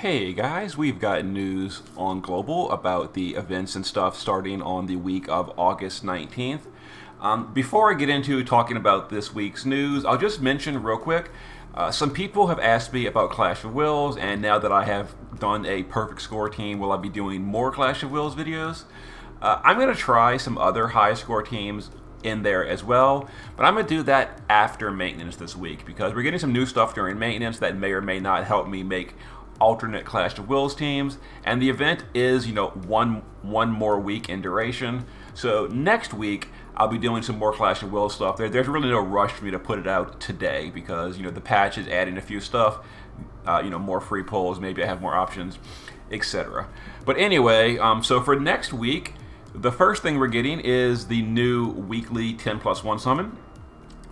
Hey guys, we've got news on Global about the events and stuff starting on the week of August 19th. Before I get into talking about this week's news, I'll just mention real quick some people have asked me about Clash of Wills, and now that I have done a perfect score team, will I be doing more Clash of Wills videos? I'm going to try some other high score teams in there as well, but I'm going to do that after maintenance this week because we're getting some new stuff during maintenance that may or may not help me make alternate Clash of Wills teams, and the event is one more week in duration. So next week I'll be doing some more Clash of Wills stuff. There's really no rush for me to put it out today because the patch is adding a few stuff, more free pulls, maybe I have more options, etc. But anyway, so for next week, the first thing we're getting is the new weekly 10+1 summon.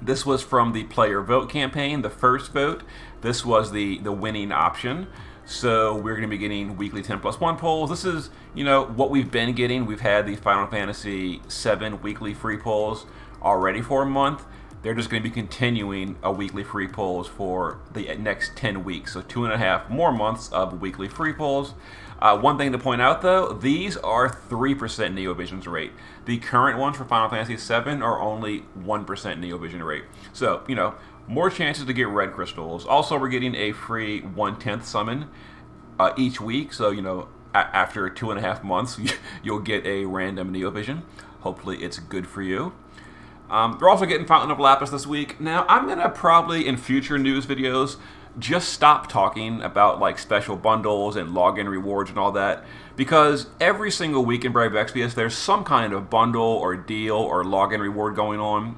This was from the player vote campaign, the first vote. This was the winning option. So we're going to be getting weekly 10+1 pulls. This is, what we've been getting. We've had the Final Fantasy VII weekly free pulls already for a month. They're just going to be continuing a weekly free pulls for the next 10 weeks. So 2.5 more months of weekly free pulls. One thing to point out, though, these are 3% Neovision's rate. The current ones for Final Fantasy VII are only 1% Neovision rate. So, more chances to get red crystals. Also, we're getting a free 1/10 summon each week. So, after 2.5 months, you'll get a random Neovision. Hopefully, it's good for you. We're also getting Fountain of Lapis this week. Now, I'm going to probably, in future news videos, just stop talking about special bundles and login rewards and all that, because every single week in Brave Exvius there's some kind of bundle or deal or login reward going on.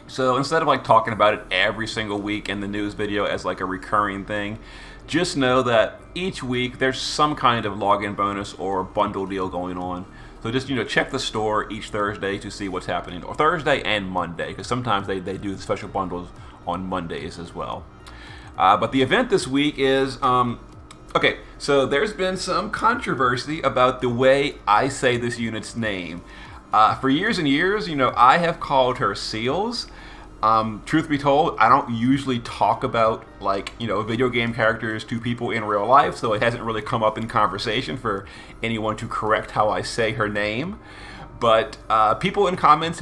So instead of talking about it every single week in the news video as a recurring thing, just know that each week there's some kind of login bonus or bundle deal going on. So just check the store each Thursday to see what's happening, or Thursday and Monday, because sometimes they do the special bundles on Mondays as well. But the event this week is, okay, so there's been some controversy about the way I say this unit's name. For years and years, I have called her Seals. Truth be told, I don't usually talk about, video game characters to people in real life, so it hasn't really come up in conversation for anyone to correct how I say her name. But people in comments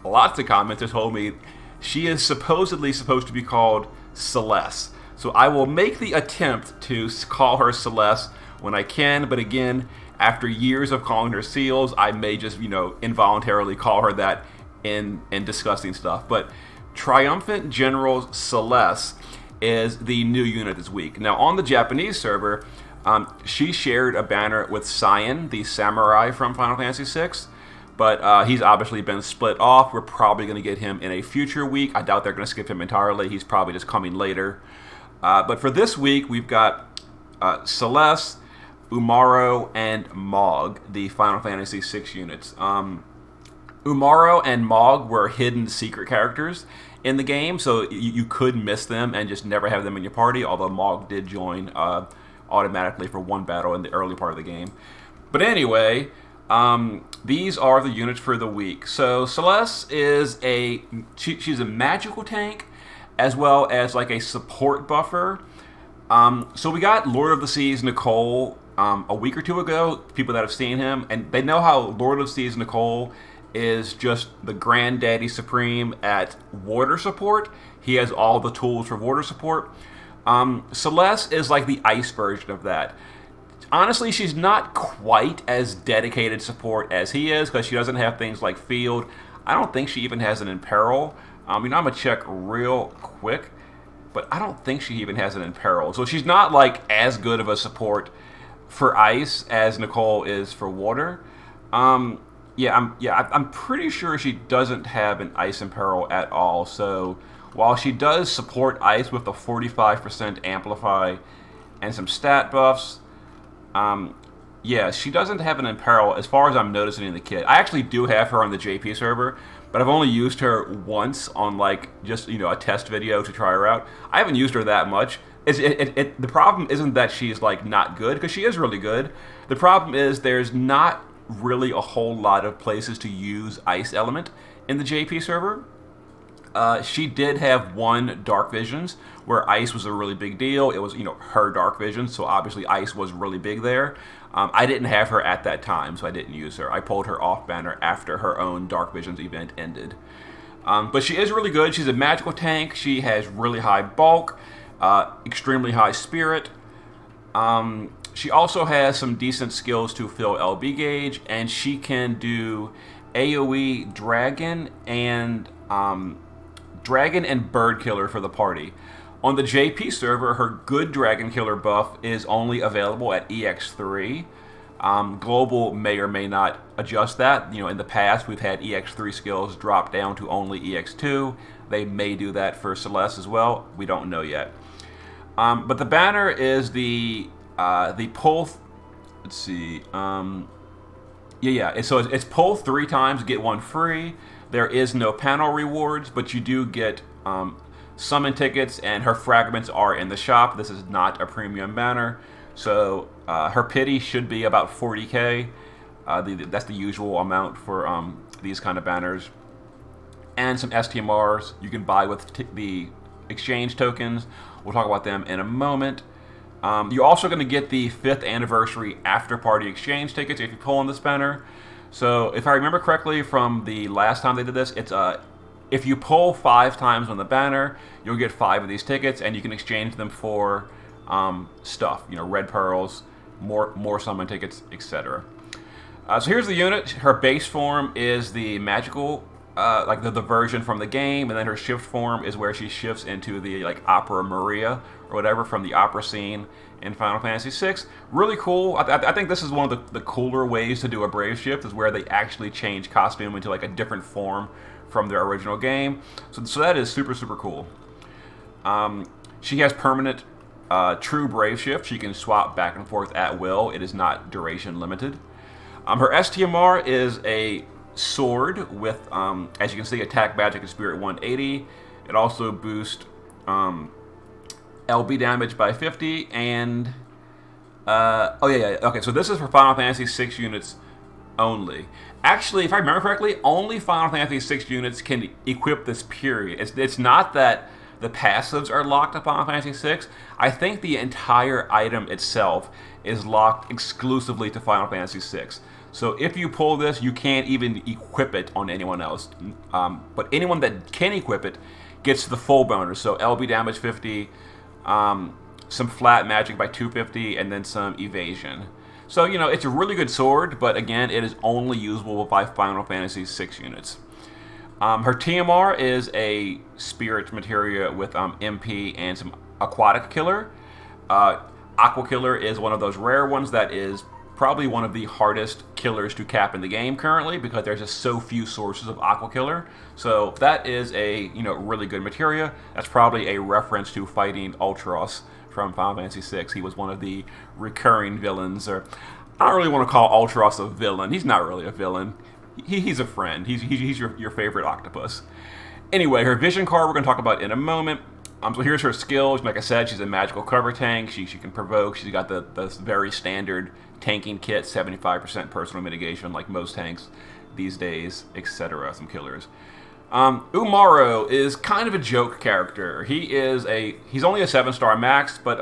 lots of comments have told me she is supposedly supposed to be called Celeste. So I will make the attempt to call her Celeste when I can, but again, after years of calling her Seals, I may just, involuntarily call her that in discussing stuff. But Triumphant General Celeste is the new unit this week. Now, on the Japanese server, she shared a banner with Cyan, the samurai from Final Fantasy VI, but he's obviously been split off. We're probably going to get him in a future week. I doubt they're going to skip him entirely. He's probably just coming later. But for this week, we've got Celeste, Umaro, and Mog, the Final Fantasy VI units. Umaro and Mog were hidden secret characters in the game, so you could miss them and just never have them in your party, although Mog did join automatically for one battle in the early part of the game. But anyway, these are the units for the week. So Celeste is she's a magical tank, as well as a support buffer. So we got Lord of the Seas Nicole a week or two ago, people that have seen him, and they know how Lord of the Seas Nicole is just the granddaddy supreme at water support. He has all the tools for water support. Celeste is the ice version of that. Honestly, she's not quite as dedicated support as he is, because she doesn't have things like field. I don't think she even has an Imperil. I'm going to check real quick, but I don't think she even has an Imperil. So she's not as good of a support for ice as Nicole is for water. I'm pretty sure she doesn't have an ice Imperil at all. So while she does support ice with a 45% amplify and some stat buffs, she doesn't have an Imperil as far as I'm noticing in the kit. I actually do have her on the JP server, but I've only used her once on just a test video to try her out. I haven't used her that much. The problem isn't that she's not good, because she is really good. The problem is there's not really a whole lot of places to use Ice Element in the JP server. She did have one Dark Visions where Ice was a really big deal. It was, her Dark Vision, so obviously Ice was really big there. I didn't have her at that time, so I didn't use her. I pulled her off banner after her own Dark Visions event ended. But she is really good. She's a magical tank. She has really high bulk, extremely high spirit. She also has some decent skills to fill LB gauge, and she can do AoE Dragon and Bird Killer for the party. On the JP server, her good Dragon Killer buff is only available at EX3. Global may or may not adjust that. In the past, we've had EX3 skills drop down to only EX2. They may do that for Celeste as well. We don't know yet. But the banner is the pull. Let's see. So it's pull 3 times, get 1 free. There is no panel rewards, but you do get summon tickets, and her fragments are in the shop. This is not a premium banner, so her pity should be about 40k. That's the usual amount for these kind of banners. And some STMRs you can buy with the exchange tokens. We'll talk about them in a moment. You're also going to get the 5th anniversary after party exchange tickets if you pull on this banner. So if I remember correctly from the last time they did this, it's if you pull 5 times on the banner, you'll get 5 of these tickets, and you can exchange them for stuff. Red pearls, more summon tickets, etc. So here's the unit. Her base form is the magical, like the version from the game, and then her shift form is where she shifts into the Opera Maria or whatever from the opera scene in Final Fantasy VI. Really cool. I think this is one of the cooler ways to do a Brave shift, is where they actually change costume into a different form from their original game. So that is super, super cool. She has permanent true Brave shift. She can swap back and forth at will. It is not duration limited. Her STMR is a sword with, as you can see, attack, magic, and spirit 180. It also boosts LB damage by 50, and okay, so this is for Final Fantasy VI units only. Actually, if I remember correctly, only Final Fantasy VI units can equip this, period. It's not that the passives are locked to Final Fantasy VI. I think the entire item itself is locked exclusively to Final Fantasy VI. So if you pull this, you can't even equip it on anyone else. But anyone that can equip it gets the full bonus. So LB damage 50, some flat magic by 250, and then some evasion. So, it's a really good sword, but again, it is only usable by Final Fantasy VI units. Her TMR is a spirit materia with MP and some aquatic killer. Aqua Killer is one of those rare ones that is probably one of the hardest killers to cap in the game currently, because there's just so few sources of Aqua Killer. So that is a really good materia. That's probably a reference to fighting Ultros from Final Fantasy VI. He was one of the recurring villains, or I don't really want to call Ultros a villain. He's not really a villain. He's a friend. He's your favorite octopus. Anyway, her vision card we're going to talk about in a moment. So here's her skills. Like I said, she's a magical cover tank. She can provoke. She's got the very standard tanking kit, 75% personal mitigation, like most tanks these days, etc. Some killers. Umaro is kind of a joke character. He's only a 7-star max, but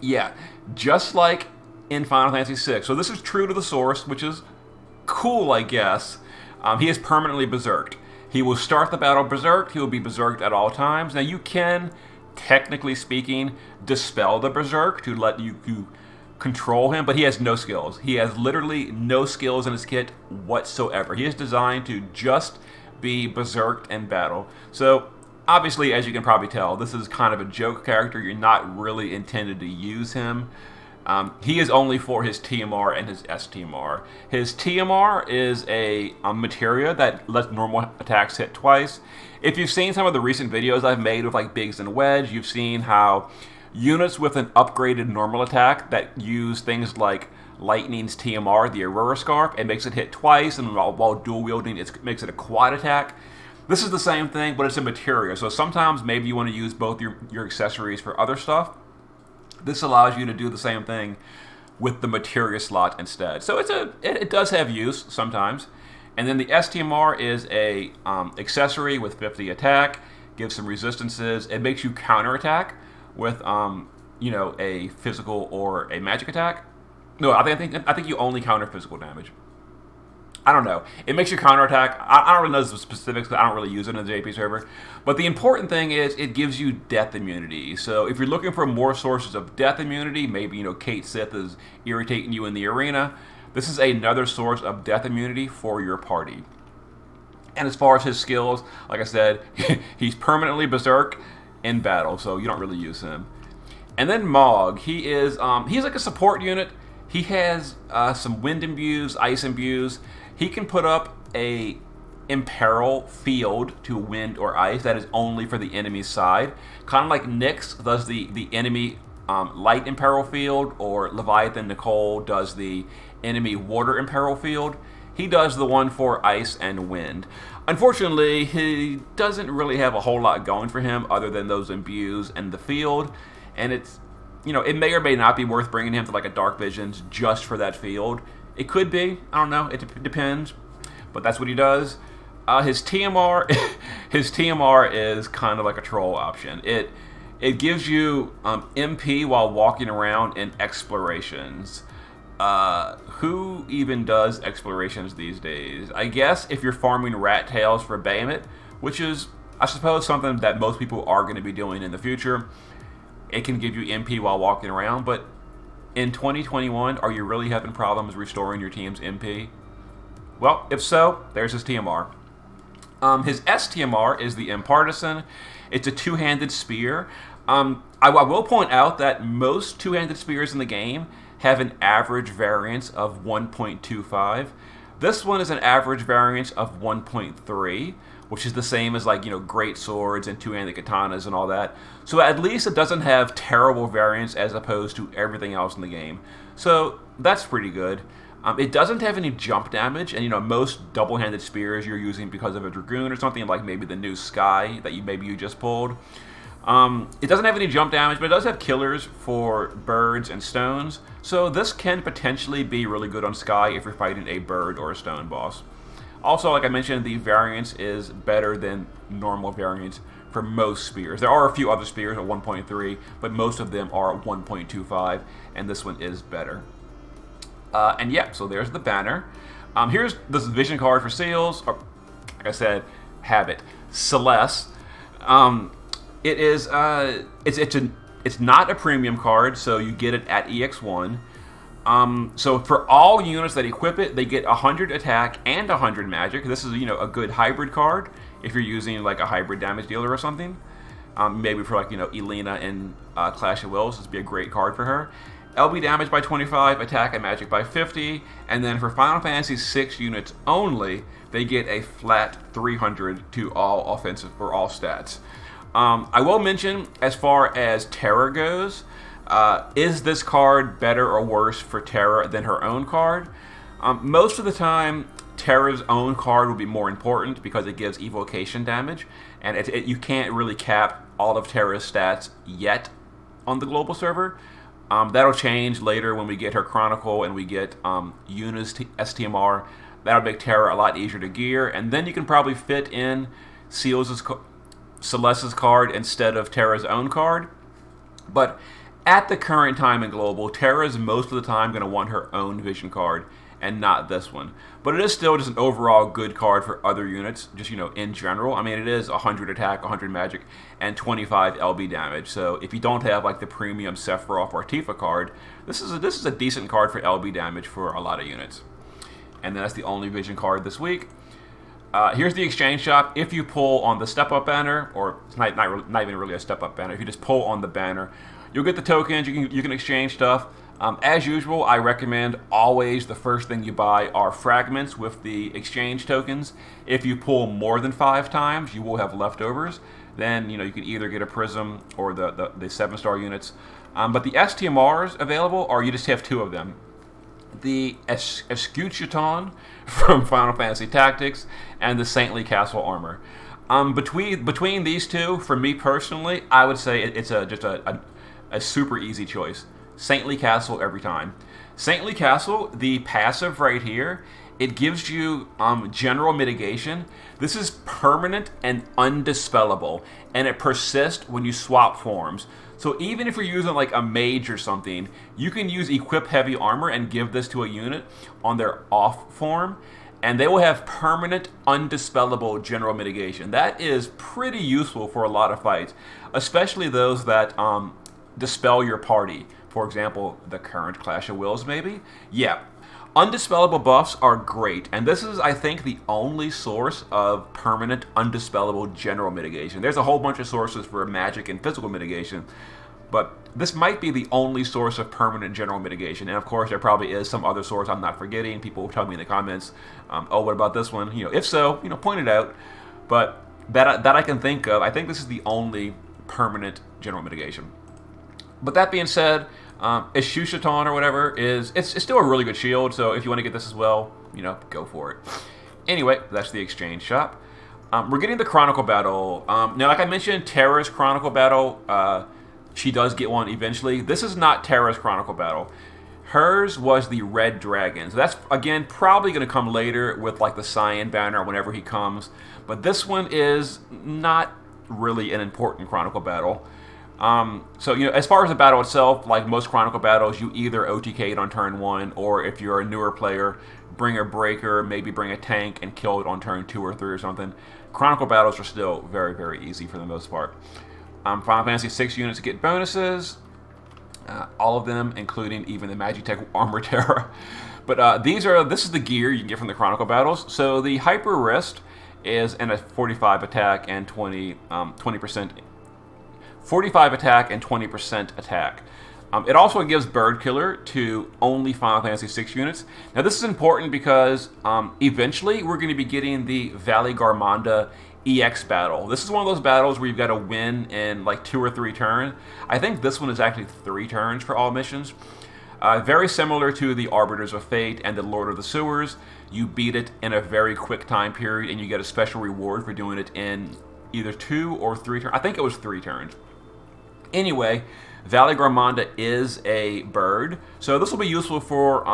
yeah, just like in Final Fantasy VI. So this is true to the source, which is cool, I guess. He is permanently berserked. He will start the battle berserked. He will be berserked at all times. Now you can, technically speaking, dispel the berserk to let you control him, but he has no skills. He has literally no skills in his kit whatsoever. He is designed to just be berserked in battle. So obviously, as you can probably tell, this is kind of a joke character. You're not really intended to use him. He is only for his TMR and his STMR. His TMR is a materia that lets normal attacks hit twice. If you've seen some of the recent videos I've made with Biggs and Wedge, you've seen how units with an upgraded normal attack that use things like Lightning's TMR, the Aurora Scarf, it makes it hit twice, and while dual wielding, it makes it a quad attack. This is the same thing, but it's a materia. So sometimes maybe you want to use both your accessories for other stuff. This allows you to do the same thing with the materia slot instead. So it does have use sometimes. And then the STMR is a accessory with 50 attack, gives some resistances. It makes you counterattack with a physical or a magic attack. No, I think you only counter physical damage. I don't know. It makes you counterattack. I don't really know the specifics because I don't really use it in the JP server. But the important thing is it gives you death immunity. So if you're looking for more sources of death immunity, maybe Cait Sith is irritating you in the arena, this is another source of death immunity for your party. And as far as his skills, like I said, he's permanently berserk in battle, so you don't really use him. And then Mog, he's like a support unit. He has some wind imbues, ice imbues. He can put up a imperil field to wind or ice that is only for the enemy's side. Kind of like Nyx does the enemy light imperil field, or Leviathan Nicole does the enemy water imperil field. He does the one for ice and wind. Unfortunately, he doesn't really have a whole lot going for him other than those imbues and the field. And it's, it may or may not be worth bringing him to like a Dark Visions just for that field. It could be. I don't know. It depends. But that's what he does. His TMR, his TMR is kind of like a troll option. It gives you MP while walking around in explorations. Who even does explorations these days? I guess if you're farming rat tails for Bahamut, which is, I suppose, something that most people are going to be doing in the future, it can give you MP while walking around. But in 2021, are you really having problems restoring your team's MP? Well, if so, there's his TMR. His STMR is the Impartisan. It's a two-handed spear. I will point out that most two-handed spears in the game have an average variance of 1.25. This one is an average variance of 1.3, which is the same as great swords and two-handed katanas and all that. So at least it doesn't have terrible variance as opposed to everything else in the game. So that's pretty good. It doesn't have any jump damage, and most double-handed spears you're using because of a Dragoon or something, like maybe the new Sky that you just pulled. It doesn't have any jump damage, but it does have killers for birds and stones. So this can potentially be really good on Sky if you're fighting a bird or a stone boss. Also, like I mentioned, the variance is better than normal variance for most spears. There are a few other spears at 1.3, but most of them are at 1.25, and this one is better. And yeah, so there's the banner. Here's this vision card for Seals, or like I said, Habit. Celeste. It is it's not a premium card, so you get it at EX1. So for all units that equip it, they get 100 attack and 100 magic. This is a good hybrid card if you're using like a hybrid damage dealer or something. Maybe for Elena in Clash of Wills, this would be a great card for her. LB damage by 25, attack and magic by 50, and then for Final Fantasy VI units only, they get a flat 300 to all offensive or all stats. I will mention, as far as Terra goes, is this card better or worse for Terra than her own card? Most of the time, Terra's own card will be more important because it gives evocation damage, and you can't really cap all of Terra's stats yet on the global server. That'll change later when we get her Chronicle and we get Yuna's STMR. That'll make Terra a lot easier to gear, and then you can probably fit in Celeste's card instead of Terra's own card. But at the current time in Global, Terra is most of the time going to want her own vision card and not this one. But it is still just an overall good card for other units, just in general. I mean, it is 100 attack, 100 magic, and 25 LB damage. So if you don't have like the premium Sephiroth or Tifa card, this is a decent card for LB damage for a lot of units. And that's the only vision card this week. Here's the exchange shop. If you pull on the step-up banner, or it's not even really a step-up banner, if you just pull on the banner, you'll get the tokens. You can exchange stuff. As usual, I recommend always the first thing you buy are fragments with the exchange tokens. If you pull more than 5 times, you will have leftovers. Then you can either get a prism or the 7-star units. But the STMRs available are, you just have 2 of them. The Escucheton from Final Fantasy Tactics and the Saintly Castle armor. Between these two, for me personally, I would say it's just a super easy choice. Saintly Castle every time. Saintly Castle, the passive right here, it gives you general mitigation. This is permanent and undispellable, and it persists when you swap forms. So even if you're using like a mage or something, you can use equip heavy armor and give this to a unit on their off form, and they will have permanent, undispellable general mitigation. That is pretty useful for a lot of fights, especially those that dispel your party. For example, the current Clash of Wills, maybe? Yeah. Undispellable buffs are great, and this is, I think, the only source of permanent, undispellable general mitigation. There's a whole bunch of sources for magic and physical mitigation, but this might be the only source of permanent general mitigation. And of course, there probably is some other source I'm not forgetting. People tell me in the comments, oh, what about this one? If so, point it out. But that I can think of, I think this is the only permanent general mitigation. But that being said, Ishushitan or whatever it's still a really good shield. So if you want to get this as well, go for it. Anyway, that's the exchange shop. We're getting the Chronicle Battle. Now, like I mentioned, Terra's Chronicle Battle, she does get one eventually. This is not Terra's Chronicle Battle. Hers was the Red Dragon. So that's, again, probably going to come later with like the Cyan banner whenever he comes. But this one is not really an important Chronicle Battle. So, as far as the battle itself, like most Chronicle battles, you either OTK it on turn 1, or if you're a newer player, bring a breaker, maybe bring a tank, and kill it on turn 2 or 3 or something. Chronicle battles are still very, very easy for the most part. Final Fantasy 6 units get bonuses. All of them, including even the Magitech Armor Terra. But this is the gear you can get from the Chronicle battles. So the Hyper Wrist is in a 45 attack and 20%. 45 attack and 20% attack. It also gives Bird Killer to only Final Fantasy 6 units. Now this is important because eventually we're going to be getting the Valley Garmonda EX battle. This is one of those battles where you've got to win in like 2 or 3 turns. I think this one is actually 3 turns for all missions. Very similar to the Arbiters of Fate and the Lord of the Sewers. You beat it in a very quick time period and you get a special reward for doing it in either 2 or 3 turns. I think it was 3 turns. Anyway, Valley Garmonda is a bird, so this will be useful for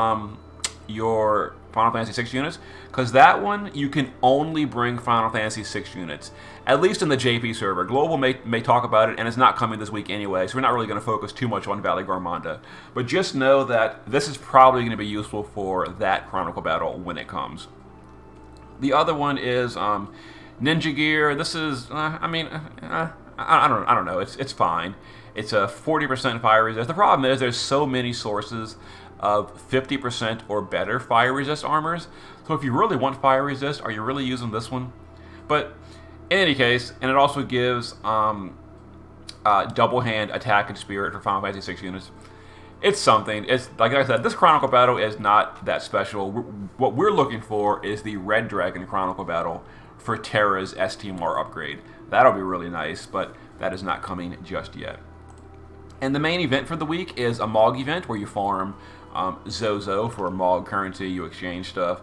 your Final Fantasy 6 units, because that one you can only bring Final Fantasy 6 units, at least in the JP server. Global may talk about it, and it's not coming this week anyway, so we're not really going to focus too much on Valley Garmonda. But just know that this is probably going to be useful for that Chronicle battle when it comes. The other one is Ninja Gear. This is, I don't know. It's fine. It's a 40% fire resist. The problem is there's so many sources of 50% or better fire resist armors. So if you really want fire resist, are you really using this one? But in any case, and it also gives double hand attack and spirit for Final Fantasy 6 units. It's something. It's like I said, this Chronicle battle is not that special. What we're looking for is the Red Dragon Chronicle battle for Terra's STMR upgrade. That'll be really nice, but that is not coming just yet. And the main event for the week is a MOG event where you farm Zozo for MOG currency, you exchange stuff.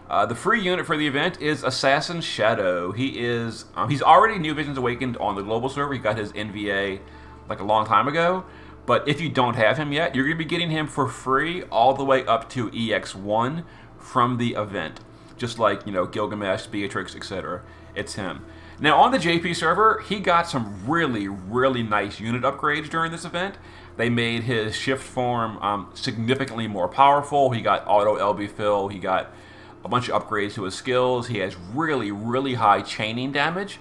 The free unit for the event is Assassin Shadow. He's already New Visions Awakened on the global server. He got his NVA like a long time ago. But if you don't have him yet, you're going to be getting him for free all the way up to EX1 from the event. Just like, Gilgamesh, Beatrix, etc. It's him. Now, on the JP server, he got some really, really nice unit upgrades during this event. They made his shift form significantly more powerful. He got auto LB fill. He got a bunch of upgrades to his skills. He has really, really high chaining damage.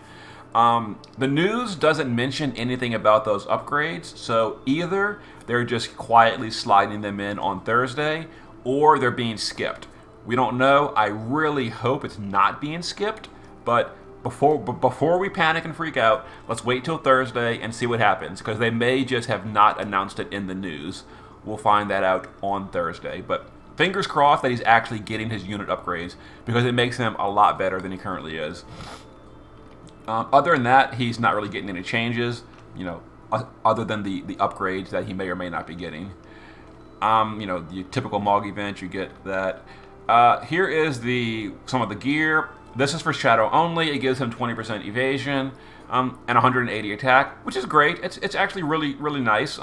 The news doesn't mention anything about those upgrades, so either they're just quietly sliding them in on Thursday, or they're being skipped. We don't know. I really hope it's not being skipped, but before we panic and freak out, let's wait till Thursday and see what happens, because they may just have not announced it in the news. We'll find that out on Thursday, but fingers crossed that he's actually getting his unit upgrades, because it makes him a lot better than he currently is. Other than that, he's not really getting any changes, other than the upgrades that he may or may not be getting. The typical MOG event, you get that. Here is some of the gear. This is for Shadow only. It gives him 20% evasion and 180 attack, which is great. It's actually really, really nice.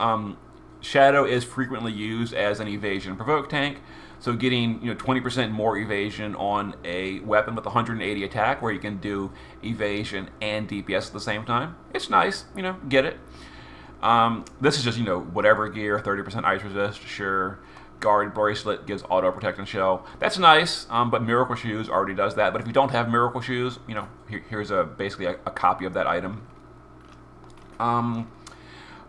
Shadow is frequently used as an evasion provoke tank, So getting 20% more evasion on a weapon with 180 attack, where you can do evasion and DPS at the same time. It's nice, get it. This is just whatever gear, 30% ice resist, sure. Guard bracelet gives auto protect and shell. That's nice, but Miracle Shoes already does that. But if you don't have Miracle Shoes, here's basically a copy of that item. Final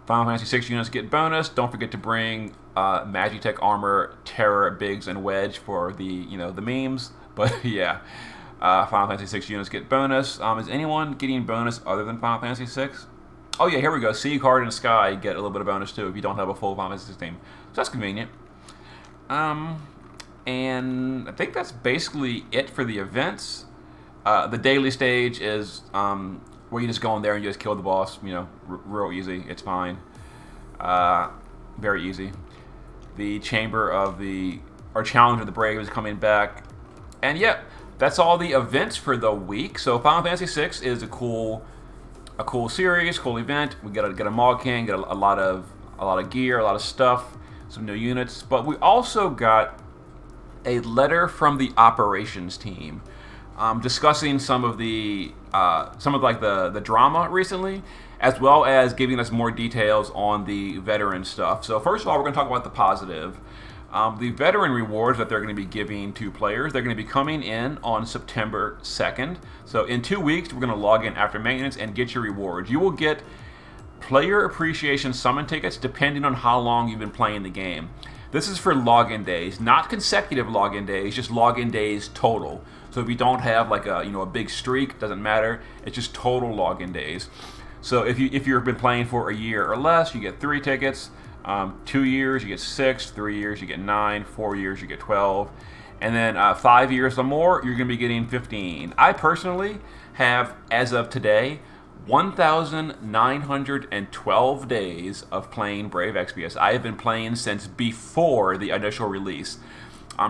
Fantasy 6 units get bonus. Don't forget to bring Magitech armor, Terror, Biggs, and Wedge for the the memes. But yeah, Final Fantasy 6 units get bonus. Is anyone getting bonus other than Final Fantasy 6? Oh yeah, here we go. Sea Card and Sky get a little bit of bonus too if you don't have a full Final Fantasy 6 team. So that's convenient. And I think that's basically it for the events. The daily stage is where you just go in there and you just kill the boss. Real easy. It's fine. Very easy. The Challenge of the Brave is coming back, and yeah, that's all the events for the week. So Final Fantasy 6 is a cool series, cool event. We get a Mog King, get a lot of gear, a lot of stuff, some new units. But we also got a letter from the operations team discussing some of the drama recently, as well as giving us more details on the veteran stuff. So first of all, we're going to talk about the positive. The veteran rewards that they're going to be giving to players, they're going to be coming in on September 2nd. So in 2 weeks, we're going to log in after maintenance and get your rewards. You will get player appreciation summon tickets depending on how long you've been playing the game. This is for login days, not consecutive login days, just login days total. So if you don't have like a big streak, doesn't matter. It's just total login days. So if you've been playing for a year or less, you get 3 tickets. 2 years, you get 6. 3 years, you get 9. 4 years, you get 12. And then 5 years or more, you're going to be getting 15. I personally have, as of today, 1,912 days of playing Brave Exvius. I have been playing since before the initial release.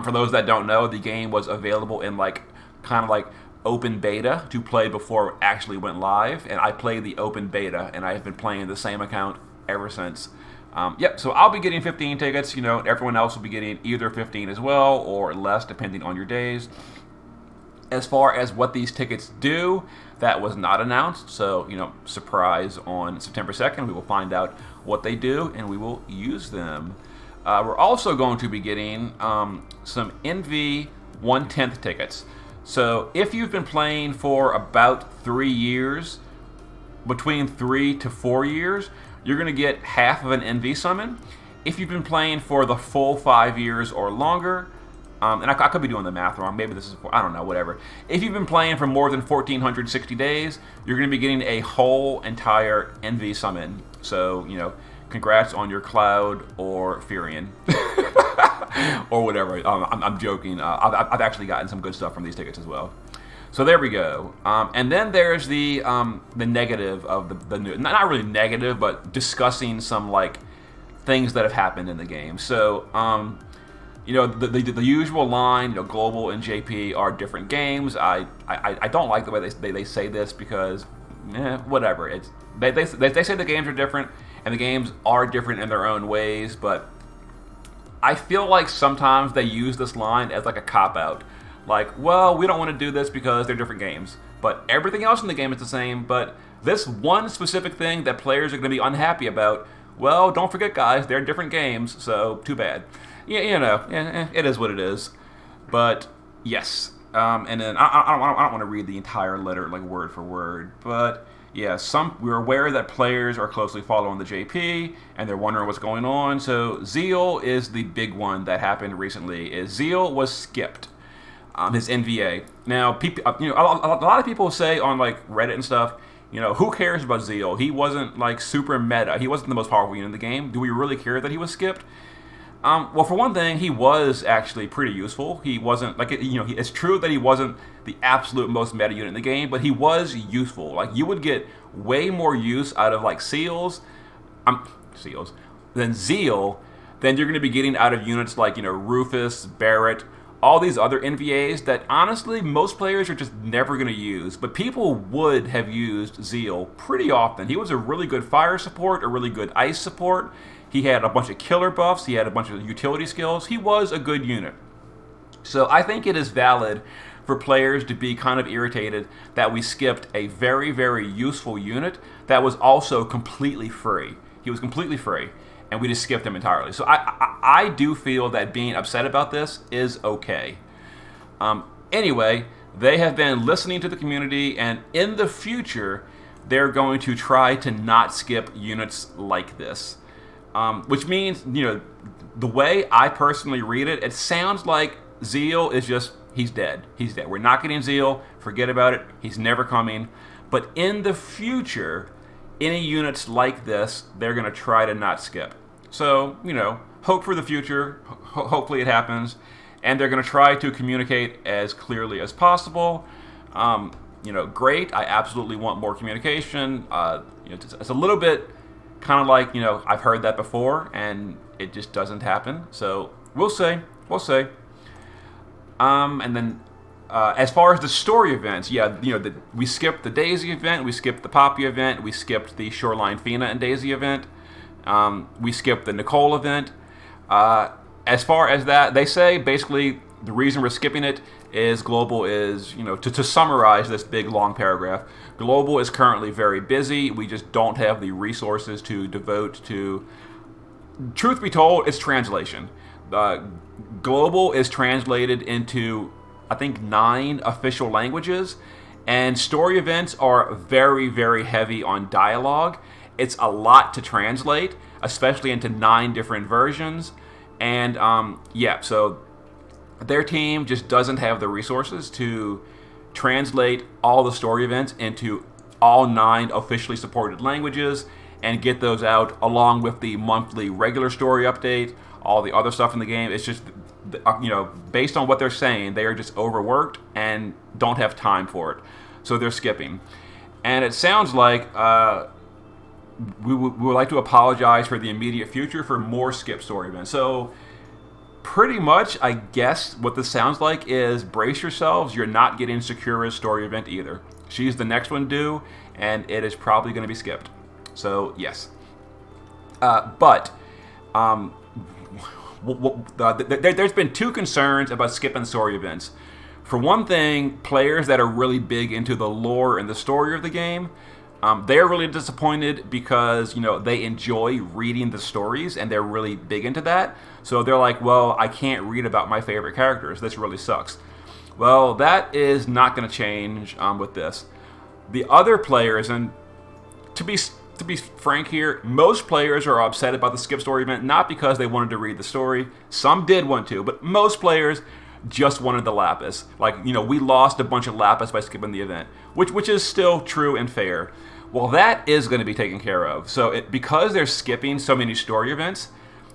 For those that don't know, the game was available in kind of like open beta to play before it actually went live, and I played the open beta, and I have been playing the same account ever since. So I'll be getting 15 tickets. Everyone else will be getting either 15 as well or less, depending on your days. As far as what these tickets do, that was not announced. So, surprise on September 2nd. We will find out what they do, and we will use them. We're also going to be getting some NV 1/10 tickets. So if you've been playing for about 3 years, between 3 to 4 years, you're going to get half of an NV summon. If you've been playing for the full 5 years or longer, and I could be doing the math wrong, maybe this is, I don't know, whatever. If you've been playing for more than 1,460 days, you're going to be getting a whole entire NV summon. So, congrats on your Cloud or Furion. Or whatever. I'm joking. I've actually gotten some good stuff from these tickets as well. So there we go. And then there's the negative of the new, not really negative, but discussing some things that have happened in the game. So the usual line, Global and JP are different games. I don't like the way they say this because whatever. It's they say the games are different, and the games are different in their own ways, but I feel like sometimes they use this line as a cop-out. Well, we don't want to do this because they're different games. But everything else in the game is the same, but this one specific thing that players are going to be unhappy about, well, don't forget, guys, they're different games, so too bad. It is what it is. But, yes. And then, I don't want to read the entire letter, word for word, but yeah, we're aware that players are closely following the JP, and they're wondering what's going on. So Zeal is the big one that happened recently. Zeal was skipped, his NVA. Now, people, a lot of people say on Reddit and stuff, who cares about Zeal? He wasn't super meta. He wasn't the most powerful unit in the game. Do we really care that he was skipped? Well, for one thing, he was actually pretty useful. He wasn't it's true that he wasn't the absolute most meta unit in the game, but he was useful. You would get way more use out of seals than Zeal than you're going to be getting out of units Rufus, Barrett, all these other NVAs that honestly most players are just never going to use. But people would have used Zeal pretty often. He was a really good fire support, a really good ice support. He had a bunch of killer buffs. He had a bunch of utility skills. He was a good unit. So I think it is valid for players to be kind of irritated that we skipped a very, very useful unit that was also completely free. He was completely free, and we just skipped him entirely. So I do feel that being upset about this is okay. Anyway, they have been listening to the community, and in the future, they're going to try to not skip units like this. Which means, the way I personally read it, it sounds like Zeal is just, he's dead. He's dead. We're not getting Zeal. Forget about it. He's never coming. But in the future, any units like this, they're going to try to not skip. So, hope for the future. Hopefully it happens. And they're going to try to communicate as clearly as possible. Great. I absolutely want more communication. It's a little bit kind of like, I've heard that before, and it just doesn't happen. So we'll see. We'll see. And then as far as the story events, we skipped the Daisy event, we skipped the Poppy event, we skipped the Shoreline Fina and Daisy event, we skipped the Nicole event. As far as that, they say basically the reason we're skipping it is Global is, to summarize this big long paragraph, Global is currently very busy. We just don't have the resources to devote to, truth be told, it's translation. Global is translated into, I think, 9 official languages, and story events are very, very heavy on dialogue. It's a lot to translate, especially into 9 different versions. And so their team just doesn't have the resources to translate all the story events into all 9 officially supported languages and get those out along with the monthly regular story update, all the other stuff in the game. It's just, based on what they're saying, they are just overworked and don't have time for it. So they're skipping. And it sounds like we would like to apologize for the immediate future for more skip story events. So pretty much, I guess what this sounds like is brace yourselves. You're not getting Sakura's story event either. She's the next one due, and it is probably going to be skipped. So yes. There's been 2 concerns about skipping story events. For one thing, players that are really big into the lore and the story of the game, they're really disappointed because, they enjoy reading the stories and they're really big into that. So they're like, well, I can't read about my favorite characters. This really sucks. Well, that is not going to change with this. The other players, and to be frank here, most players are upset about the skip story event, not because they wanted to read the story. Some did want to, but most players just wanted the Lapis. Like, we lost a bunch of Lapis by skipping the event, which is still true and fair. Well, that is going to be taken care of. So because they're skipping so many story events,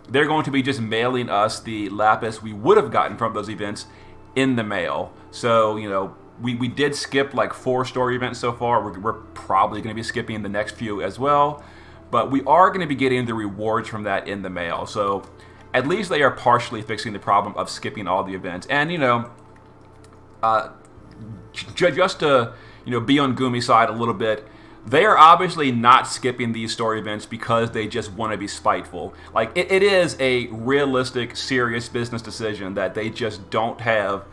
they're going to be just mailing us the Lapis we would have gotten from those events in the mail. So, we did skip like 4 story events so far. We're probably going to be skipping the next few as well. But we are going to be getting the rewards from that in the mail. So at least they are partially fixing the problem of skipping all the events. And, just to, be on Gumi's side a little bit, they are obviously not skipping these story events because they just want to be spiteful. Like, it is a realistic, serious business decision that they just don't have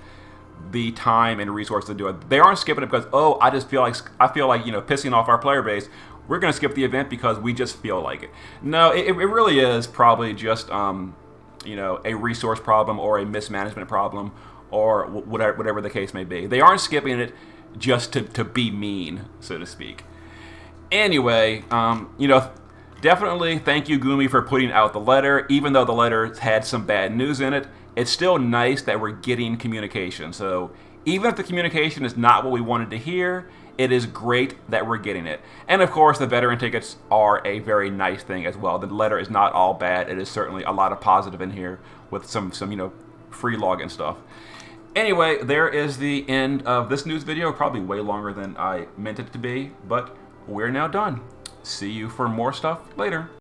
the time and resources to do it. They aren't skipping it because, I feel like pissing off our player base. We're going to skip the event because we just feel like it. No, it really is probably just a resource problem or a mismanagement problem or whatever the case may be. They aren't skipping it just to be mean, so to speak. Anyway, definitely thank you, Gumi, for putting out the letter. Even though the letter had some bad news in it, it's still nice that we're getting communication. So even if the communication is not what we wanted to hear, it is great that we're getting it. And of course, the veteran tickets are a very nice thing as well. The letter is not all bad. It is certainly a lot of positive in here with some free login stuff. Anyway, there is the end of this news video. Probably way longer than I meant it to be, but we're now done. See you for more stuff later.